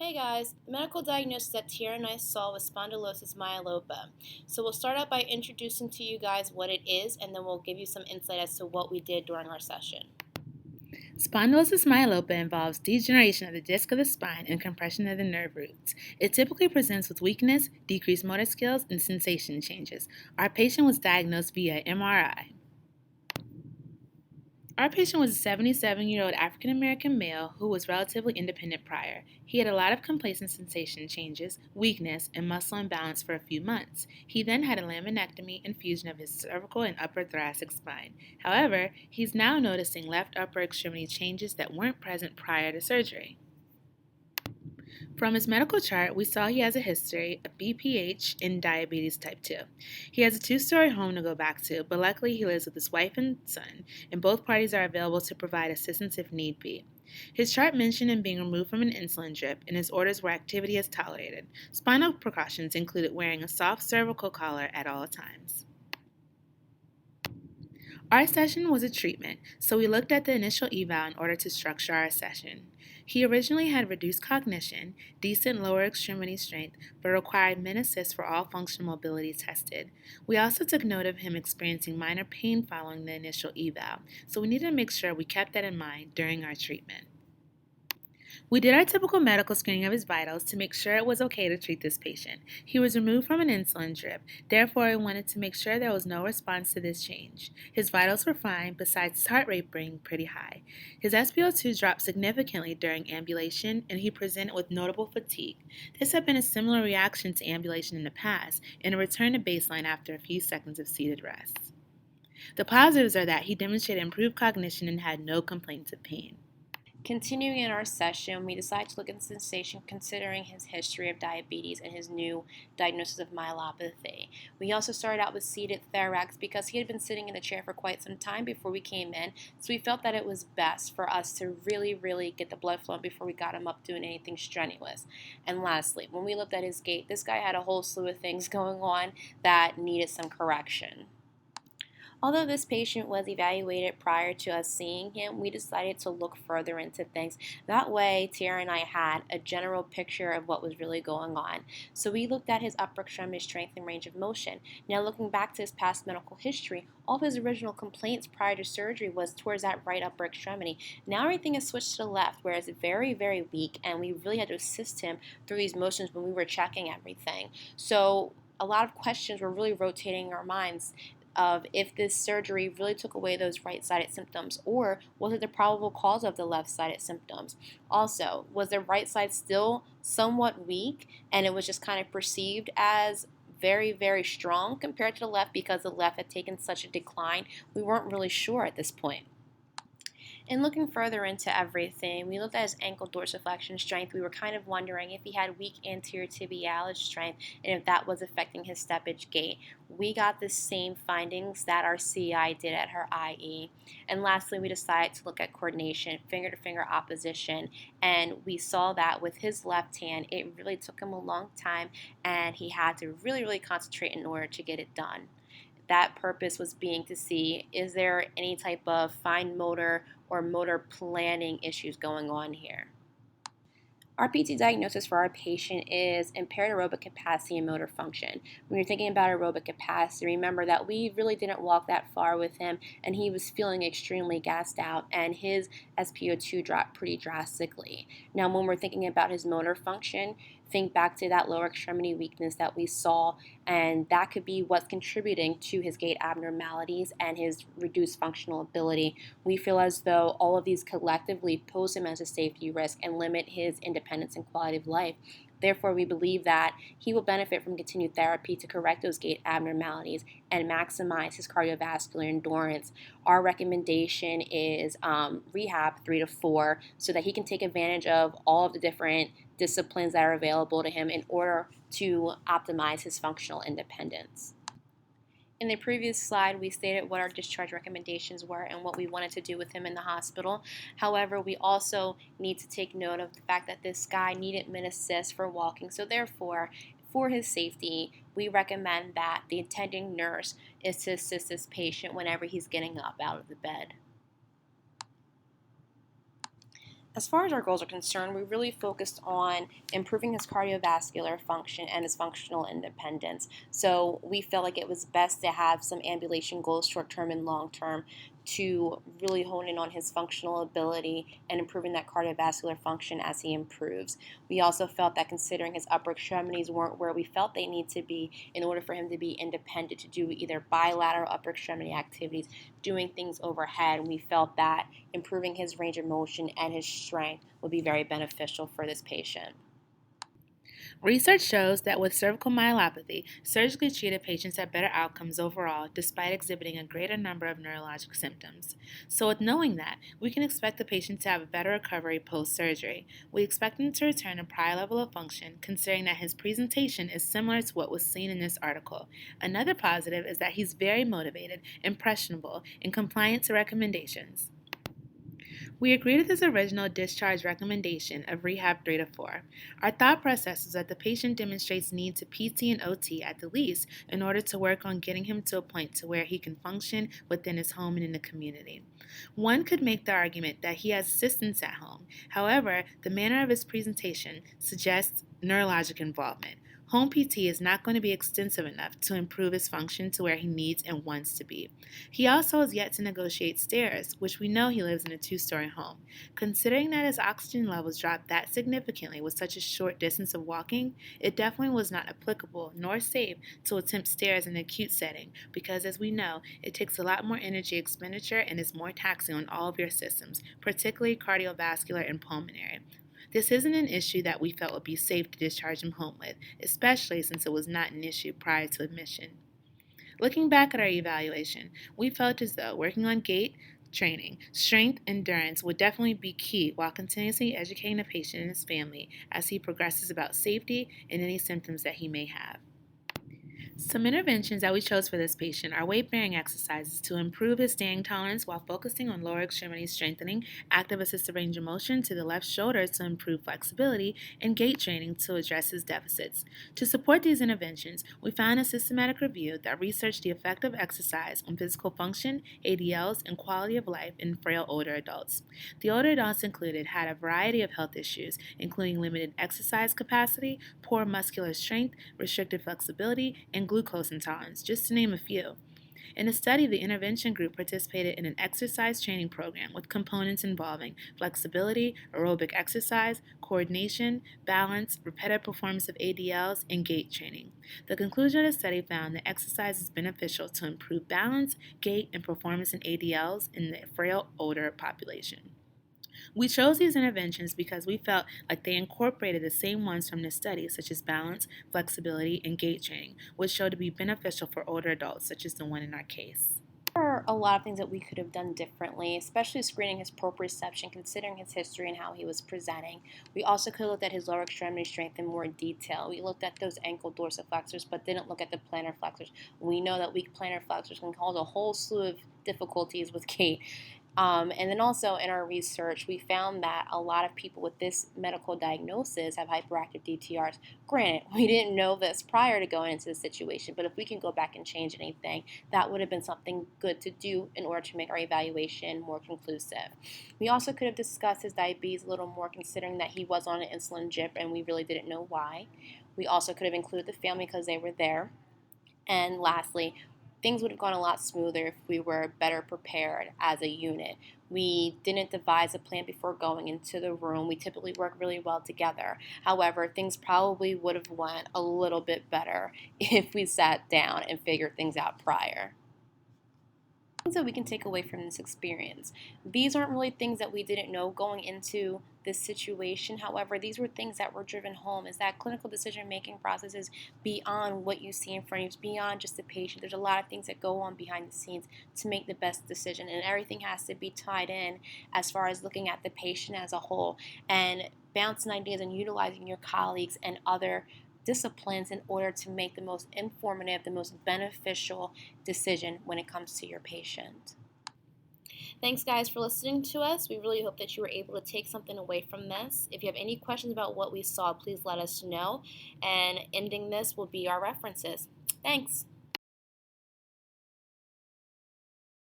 Hey guys, the medical diagnosis that Tiara and I saw was spondylosis myelopia. So we'll start out by introducing to you guys what it is, and then we'll give you some insight as to what we did during our session. Spondylosis myelopia involves degeneration of the disc of the spine and compression of the nerve roots. It typically presents with weakness, decreased motor skills, and sensation changes. Our patient was diagnosed via MRI. Our patient was a 77-year-old African American male who was relatively independent prior. He had a lot of complacent sensation changes, weakness, and muscle imbalance for a few months. He then had a laminectomy and fusion of his cervical and upper thoracic spine. However, he's now noticing left upper extremity changes that weren't present prior to surgery. From his medical chart, we saw he has a history of BPH and diabetes type 2. He has a two-story home to go back to, but luckily he lives with his wife and son, and both parties are available to provide assistance if need be. His chart mentioned him being removed from an insulin drip, and his orders were activity as tolerated. Spinal precautions included wearing a soft cervical collar at all times. Our session was a treatment, so we looked at the initial eval in order to structure our session. He originally had reduced cognition, decent lower extremity strength, but required min assist for all functional mobility tested. We also took note of him experiencing minor pain following the initial eval, so we needed to make sure we kept that in mind during our treatment. We did our typical medical screening of his vitals to make sure it was okay to treat this patient. He was removed from an insulin drip, therefore I wanted to make sure there was no response to this change. His vitals were fine, besides his heart rate being pretty high. His SpO2 dropped significantly during ambulation, and he presented with notable fatigue. This had been a similar reaction to ambulation in the past, and a return to baseline after a few seconds of seated rest. The positives are that he demonstrated improved cognition and had no complaints of pain. Continuing in our session, we decided to look at sensation considering his history of diabetes and his new diagnosis of myelopathy. We also started out with seated thorax because he had been sitting in the chair for quite some time before we came in, so we felt that it was best for us to really get the blood flowing before we got him up doing anything strenuous. And lastly, when we looked at his gait, this guy had a whole slew of things going on that needed some correction. Although this patient was evaluated prior to us seeing him, we decided to look further into things. That way, Tara and I had a general picture of what was really going on. So we looked at his upper extremity strength and range of motion. Now, looking back to his past medical history, all of his original complaints prior to surgery was towards that right upper extremity. Now everything is switched to the left, where it's very weak, and we really had to assist him through these motions when we were checking everything. So a lot of questions were really rotating in our minds of if this surgery really took away those right-sided symptoms, or was it the probable cause of the left-sided symptoms? Also, was the right side still somewhat weak and it was just kind of perceived as very strong compared to the left because the left had taken such a decline? We weren't really sure at this point. In looking further into everything, we looked at his ankle dorsiflexion strength. We were kind of wondering if he had weak anterior tibialis strength and if that was affecting his steppage gait. We got the same findings that our CI did at her IE. And lastly, we decided to look at coordination, finger-to-finger opposition, and we saw that with his left hand, it really took him a long time, and he had to really concentrate in order to get it done. That purpose was being to see, is there any type of fine motor or motor planning issues going on here? Our PT diagnosis for our patient is impaired aerobic capacity and motor function. When you're thinking about aerobic capacity, remember that we really didn't walk that far with him, and he was feeling extremely gassed out, and his SpO2 dropped pretty drastically. Now, when we're thinking about his motor function, think back to that lower extremity weakness that we saw, and that could be what's contributing to his gait abnormalities and his reduced functional ability. We feel as though all of these collectively pose him as a safety risk and limit his independence and quality of life. Therefore, we believe that he will benefit from continued therapy to correct those gait abnormalities and maximize his cardiovascular endurance. Our recommendation is rehab 3 to 4 so that he can take advantage of all of the different disciplines that are available to him in order to optimize his functional independence. In the previous slide, we stated what our discharge recommendations were and what we wanted to do with him in the hospital. However, we also need to take note of the fact that this guy needed min assist for walking. So therefore, for his safety, we recommend that the attending nurse is to assist this patient whenever he's getting up out of the bed. As far as our goals are concerned, we really focused on improving his cardiovascular function and his functional independence. So we felt like it was best to have some ambulation goals, short term and long term, to really hone in on his functional ability and improving that cardiovascular function as he improves. We also felt that considering his upper extremities weren't where we felt they need to be in order for him to be independent to do either bilateral upper extremity activities, doing things overhead, we felt that improving his range of motion and his strength would be very beneficial for this patient. Research shows that with cervical myelopathy, surgically treated patients have better outcomes overall despite exhibiting a greater number of neurologic symptoms. So, with knowing that, we can expect the patient to have a better recovery post surgery. We expect him to return a prior level of function, considering that his presentation is similar to what was seen in this article. Another positive is that he's very motivated, impressionable, and compliant to recommendations. We agreed with his original discharge recommendation of rehab 3 to 4. Our thought process is that the patient demonstrates need to PT and OT at the least in order to work on getting him to a point to where he can function within his home and in the community. One could make the argument that he has assistance at home. However, the manner of his presentation suggests neurologic involvement. Home PT is not going to be extensive enough to improve his function to where he needs and wants to be. He also has yet to negotiate stairs, which we know he lives in a 2-story home. Considering that his oxygen levels dropped that significantly with such a short distance of walking, it definitely was not applicable nor safe to attempt stairs in an acute setting because, as we know, it takes a lot more energy expenditure and is more taxing on all of your systems, particularly cardiovascular and pulmonary. This isn't an issue that we felt would be safe to discharge him home with, especially since it was not an issue prior to admission. Looking back at our evaluation, we felt as though working on gait, training, strength, endurance would definitely be key while continuously educating the patient and his family as he progresses about safety and any symptoms that he may have. Some interventions that we chose for this patient are weight-bearing exercises to improve his standing tolerance while focusing on lower extremity strengthening, active assisted range of motion to the left shoulder to improve flexibility, and gait training to address his deficits. To support these interventions, we found a systematic review that researched the effect of exercise on physical function, ADLs, and quality of life in frail older adults. The older adults included had a variety of health issues, including limited exercise capacity, poor muscular strength, restricted flexibility, and glucose intolerance, just to name a few. In the study, the intervention group participated in an exercise training program with components involving flexibility, aerobic exercise, coordination, balance, repetitive performance of ADLs, and gait training. The conclusion of the study found that exercise is beneficial to improve balance, gait, and performance in ADLs in the frail older population. We chose these interventions because we felt like they incorporated the same ones from the study, such as balance, flexibility, and gait training, which showed to be beneficial for older adults, such as the one in our case. There are a lot of things that we could have done differently, especially screening his proprioception, considering his history and how he was presenting. We also could have looked at his lower extremity strength in more detail. We looked at those ankle dorsiflexors, but didn't look at the plantar flexors. We know that weak plantar flexors can cause a whole slew of difficulties with gait. And then also in our research, we found that a lot of people with this medical diagnosis have hyperactive DTRs. Granted, we didn't know this prior to going into the situation, but if we can go back and change anything, that would have been something good to do in order to make our evaluation more conclusive. We also could have discussed his diabetes a little more, considering that he was on an insulin drip and we really didn't know why. We also could have included the family because they were there. And lastly, things would have gone a lot smoother if we were better prepared as a unit. We didn't devise a plan before going into the room. We typically work really well together. However, things probably would have went a little bit better if we sat down and figured things out prior. Things that we can take away from this experience. These aren't really things that we didn't know going into this situation. However, these were things that were driven home, is that clinical decision-making process is beyond what you see in front of you. It's beyond just the patient. There's a lot of things that go on behind the scenes to make the best decision, and everything has to be tied in as far as looking at the patient as a whole and bouncing ideas and utilizing your colleagues and other disciplines in order to make the most informative, the most beneficial decision when it comes to your patient. Thanks, guys, for listening to us. We really hope that you were able to take something away from this. If you have any questions about what we saw, please let us know. And ending this will be our references. Thanks.